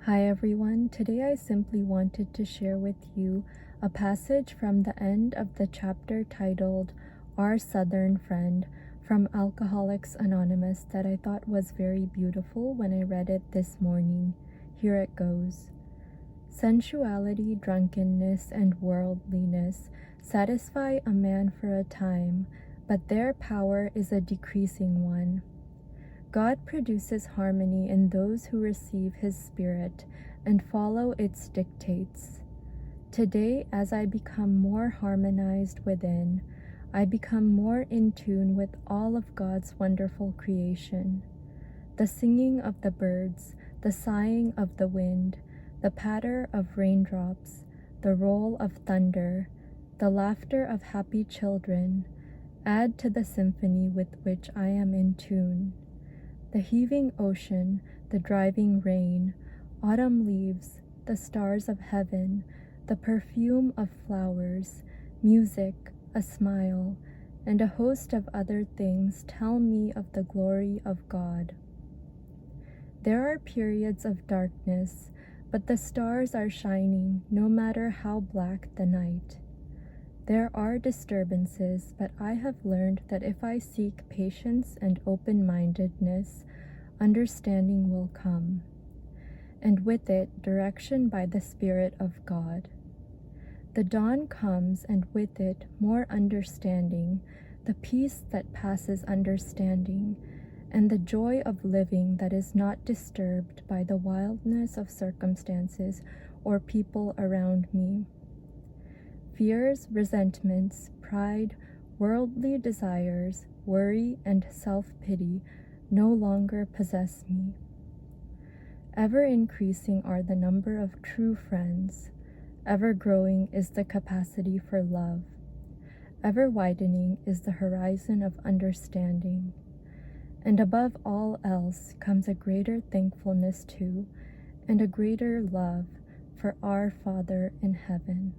Hi everyone, today I simply wanted to share with you a passage from the end of the chapter titled Our Southern Friend from Alcoholics Anonymous that I thought was very beautiful when I read it this morning. Here it goes. Sensuality, drunkenness, and worldliness satisfy a man for a time, but their power is a decreasing one. God produces harmony in those who receive His Spirit and follow its dictates. Today, as I become more harmonized within, I become more in tune with all of God's wonderful creation. The singing of the birds, the sighing of the wind, the patter of raindrops, the roll of thunder, the laughter of happy children, add to the symphony with which I am in tune. The heaving ocean, the driving rain, autumn leaves, the stars of heaven, the perfume of flowers, music, a smile, and a host of other things tell me of the glory of God. There are periods of darkness, but the stars are shining no matter how black the night. There are disturbances, but I have learned that if I seek patience and open-mindedness, understanding will come, and with it, direction by the Spirit of God. The dawn comes, and with it, more understanding, the peace that passes understanding, and the joy of living that is not disturbed by the wildness of circumstances or people around me. Fears, resentments, pride, worldly desires, worry, and self-pity no longer possess me. Ever increasing are the number of true friends. Ever growing is the capacity for love. Ever widening is the horizon of understanding. And above all else comes a greater thankfulness to, and a greater love for our Father in heaven.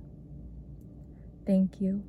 Thank you.